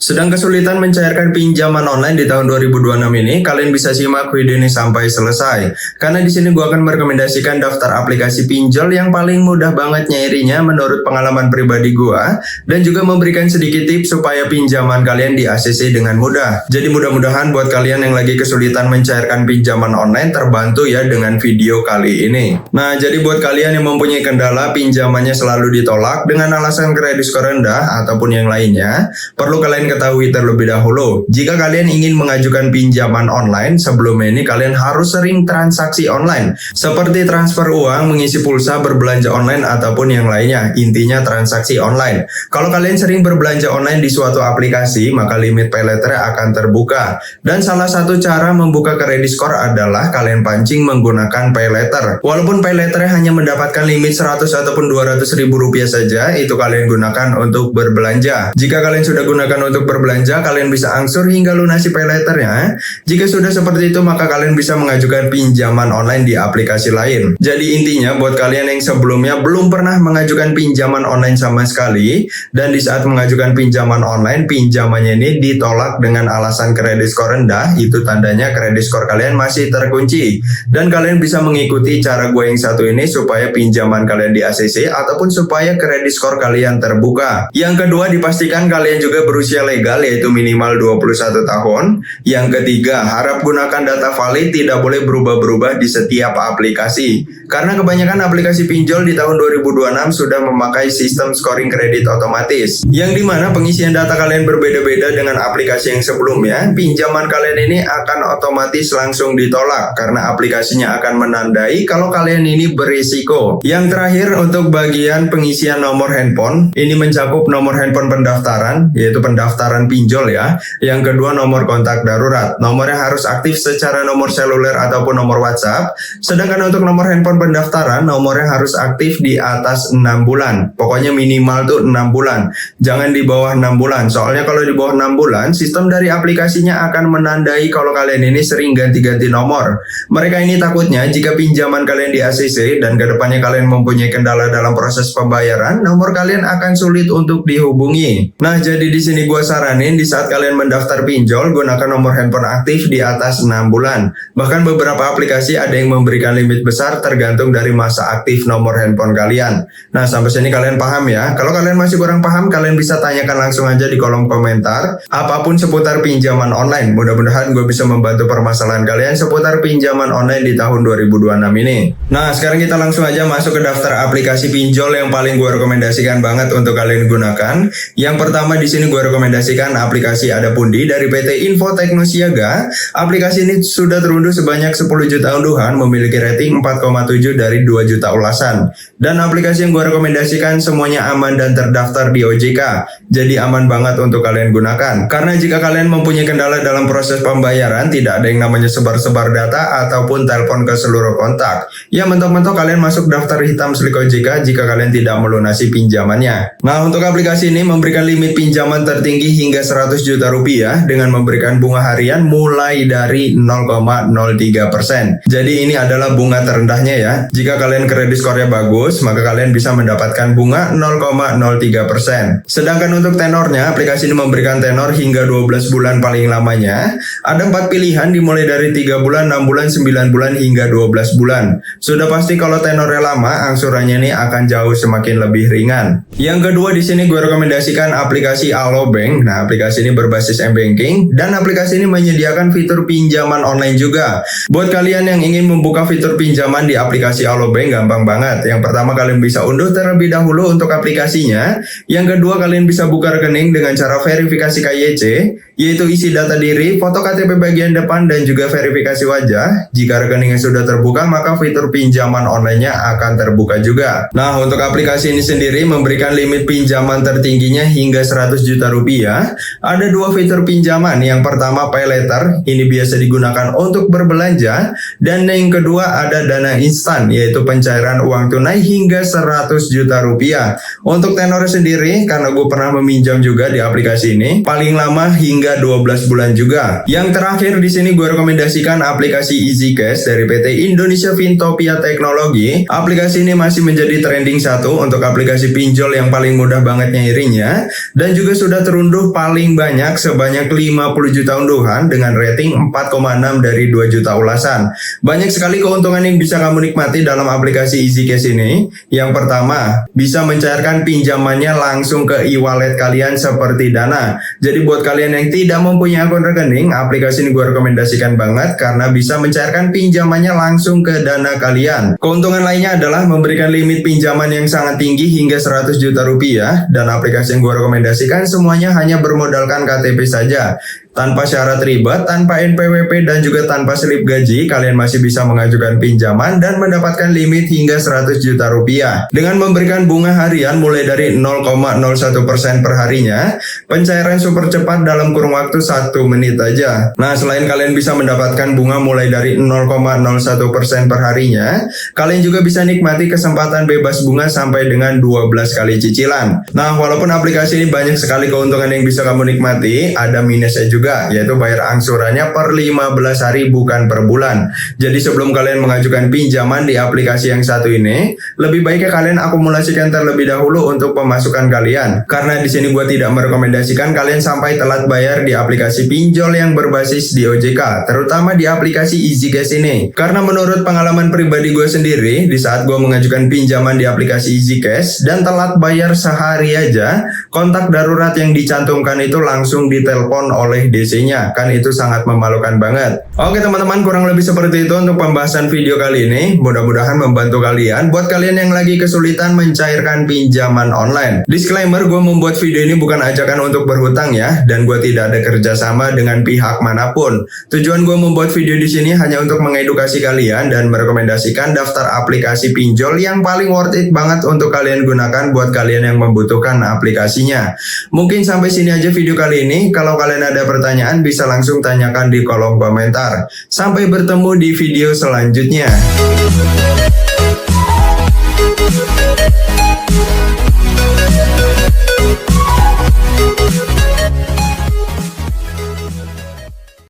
Sedang kesulitan mencairkan pinjaman online di tahun 2026 ini, kalian bisa simak video ini sampai selesai. Karena di sini gua akan merekomendasikan daftar aplikasi pinjol yang paling mudah banget nyairinya menurut pengalaman pribadi gua, dan juga memberikan sedikit tips supaya pinjaman kalian di ACC dengan mudah. Jadi mudah-mudahan buat kalian yang lagi kesulitan mencairkan pinjaman online terbantu ya dengan video kali ini. Nah, jadi buat kalian yang mempunyai kendala pinjamannya selalu ditolak dengan alasan kredit skor rendah ataupun yang lainnya, perlu kalian ketahui terlebih dahulu, jika kalian ingin mengajukan pinjaman online, sebelumnya ini kalian harus sering transaksi online, seperti transfer uang, mengisi pulsa, berbelanja online, ataupun yang lainnya. Intinya transaksi online. Kalau kalian sering berbelanja online di suatu aplikasi, maka limit pay later akan terbuka. Dan salah satu cara membuka kredit skor adalah kalian pancing menggunakan pay later. Walaupun pay later hanya mendapatkan limit 100 ataupun 200 ribu rupiah saja, itu kalian gunakan untuk berbelanja. Jika kalian sudah gunakan untuk berbelanja, kalian bisa angsur hingga lunasi pay later-nya. Jika sudah seperti itu, maka kalian bisa mengajukan pinjaman online di aplikasi lain. Jadi intinya buat kalian yang sebelumnya belum pernah mengajukan pinjaman online sama sekali, dan di saat mengajukan pinjaman online, pinjamannya ini ditolak dengan alasan kredit skor rendah, itu tandanya kredit skor kalian masih terkunci. Dan kalian bisa mengikuti cara gue yang satu ini supaya pinjaman kalian di ACC ataupun supaya kredit skor kalian terbuka. Yang kedua, dipastikan kalian juga berusia legal, yaitu minimal 21 tahun. Yang ketiga, harap gunakan data valid, tidak boleh berubah-berubah di setiap aplikasi. Karena kebanyakan aplikasi pinjol di tahun 2026 sudah memakai sistem scoring kredit otomatis, yang dimana pengisian data kalian berbeda-beda dengan aplikasi yang sebelumnya. Pinjaman kalian ini akan otomatis langsung ditolak, karena aplikasinya akan menandai kalau kalian ini berisiko. Yang terakhir, untuk bagian pengisian nomor handphone, ini mencakup nomor handphone pendaftaran, yaitu pendaftaran pinjol ya. Yang kedua, nomor kontak darurat. Nomornya harus aktif secara nomor seluler ataupun nomor WhatsApp. Sedangkan untuk nomor handphone pendaftaran, nomornya harus aktif di atas 6 bulan. Pokoknya minimal tuh 6 bulan. Jangan di bawah 6 bulan. Soalnya kalau di bawah 6 bulan, sistem dari aplikasinya akan menandai kalau kalian ini sering ganti-ganti nomor. Mereka ini takutnya jika pinjaman kalian di ACC dan kedepannya kalian mempunyai kendala dalam proses pembayaran, nomor kalian akan sulit untuk dihubungi. Nah, jadi di sini gue saranin di saat kalian mendaftar pinjol, gunakan nomor handphone aktif di atas 6 bulan. Bahkan beberapa aplikasi ada yang memberikan limit besar tergantung dari masa aktif nomor handphone kalian. Nah, sampai sini kalian paham ya? Kalau kalian masih kurang paham, kalian bisa tanyakan langsung aja di kolom komentar apapun seputar pinjaman online. Mudah-mudahan gue bisa membantu permasalahan kalian seputar pinjaman online di tahun 2026 ini. Nah, sekarang kita langsung aja masuk ke daftar aplikasi pinjol yang paling gue rekomendasikan banget untuk kalian gunakan. Yang pertama di sini gue rekomendasikan aplikasi Adapundi dari PT Info Teknosiaga. Aplikasi ini sudah terunduh sebanyak 10 juta unduhan, memiliki rating 4,7 dari 2 juta ulasan. Dan aplikasi yang gue rekomendasikan semuanya aman dan terdaftar di OJK. Jadi aman banget untuk kalian gunakan. Karena jika kalian mempunyai kendala dalam proses pembayaran, tidak ada yang namanya sebar-sebar data ataupun telepon ke seluruh kontak. Ya, mentok-mentok kalian masuk daftar hitam slik OJK jika kalian tidak melunasi pinjamannya. Nah, untuk aplikasi ini memberikan limit pinjaman tertinggi hingga 100 juta rupiah dengan memberikan bunga harian mulai dari 0,03%. Jadi ini adalah bunga terendahnya ya. Jika kalian kredit skornya bagus, maka kalian bisa mendapatkan bunga 0,03%. Sedangkan untuk tenornya, aplikasi ini memberikan tenor hingga 12 bulan paling lamanya. Ada 4 pilihan dimulai dari 3 bulan, 6 bulan, 9 bulan hingga 12 bulan. Sudah pasti kalau tenornya lama, angsurannya ini akan jauh semakin lebih ringan. Yang kedua di sini gue rekomendasikan aplikasi Alobank. Nah, aplikasi ini berbasis m-banking dan aplikasi ini menyediakan fitur pinjaman online juga. Buat kalian yang ingin membuka fitur pinjaman di aplikasi Alobank, gampang banget. Yang pertama, kalian bisa unduh terlebih dahulu untuk aplikasinya. Yang kedua, kalian bisa buka rekening dengan cara verifikasi KYC, yaitu isi data diri, foto KTP bagian depan, dan juga verifikasi wajah. Jika rekeningnya sudah terbuka, maka fitur pinjaman online-nya akan terbuka juga. Nah, untuk aplikasi ini sendiri memberikan limit pinjaman tertingginya hingga 100 juta rupiah. Ada 2 fitur pinjaman. Yang pertama, pay later. Ini biasa digunakan untuk berbelanja. Dan yang kedua ada dana instan. instan, yaitu pencairan uang tunai hingga 100 juta rupiah. Untuk tenor sendiri, karena gue pernah meminjam juga di aplikasi ini, paling lama hingga 12 bulan juga. Yang terakhir di sini gue rekomendasikan aplikasi Easy Cash dari PT Indonesia Fintopia Teknologi. Aplikasi ini masih menjadi trending satu untuk aplikasi pinjol yang paling mudah banget nyairinya, dan juga sudah terunduh paling banyak sebanyak 50 juta unduhan dengan rating 4,6 dari 2 juta ulasan. Banyak sekali keuntungan yang bisa kamu nikmati dalam aplikasi Easy Cash ini. Yang pertama, bisa mencairkan pinjamannya langsung ke e-wallet kalian seperti Dana. Jadi buat kalian yang tidak mempunyai akun rekening, aplikasi ini gue rekomendasikan banget karena bisa mencairkan pinjamannya langsung ke Dana kalian. Keuntungan lainnya adalah memberikan limit pinjaman yang sangat tinggi hingga 100 juta rupiah, dan aplikasi yang gue rekomendasikan semuanya hanya bermodalkan KTP saja. Tanpa syarat ribet, tanpa NPWP, dan juga tanpa slip gaji, kalian masih bisa mengajukan pinjaman dan mendapatkan limit hingga 100 juta rupiah. Dengan memberikan bunga harian mulai dari 0,01% per harinya, pencairan super cepat dalam kurun waktu 1 menit aja. Nah, selain kalian bisa mendapatkan bunga mulai dari 0,01% per harinya, kalian juga bisa nikmati kesempatan bebas bunga sampai dengan 12 kali cicilan. Nah, walaupun aplikasi ini banyak sekali keuntungan yang bisa kamu nikmati, ada minusnya juga, yaitu bayar angsurannya per 15 hari bukan per bulan. Jadi sebelum kalian mengajukan pinjaman di aplikasi yang satu ini, lebih baiknya kalian akumulasikan terlebih dahulu untuk pemasukan kalian. Karena di sini gue tidak merekomendasikan kalian sampai telat bayar di aplikasi pinjol yang berbasis di OJK, terutama di aplikasi Easy Cash ini. Karena menurut pengalaman pribadi gue sendiri, di saat gue mengajukan pinjaman di aplikasi Easy Cash dan telat bayar sehari aja, kontak darurat yang dicantumkan itu langsung ditelepon oleh DC-nya, kan itu sangat memalukan banget. Oke teman-teman, kurang lebih seperti itu untuk pembahasan video kali ini. Mudah-mudahan membantu kalian. Buat kalian yang lagi kesulitan mencairkan pinjaman online, disclaimer, gue membuat video ini bukan ajakan untuk berhutang ya, dan gue tidak ada kerjasama dengan pihak manapun. Tujuan gue membuat video di sini hanya untuk mengedukasi kalian dan merekomendasikan daftar aplikasi pinjol yang paling worth it banget untuk kalian gunakan buat kalian yang membutuhkan aplikasinya. Mungkin sampai sini aja video kali ini. Kalau kalian ada pertanyaan bisa langsung tanyakan di kolom komentar. Sampai bertemu di video selanjutnya.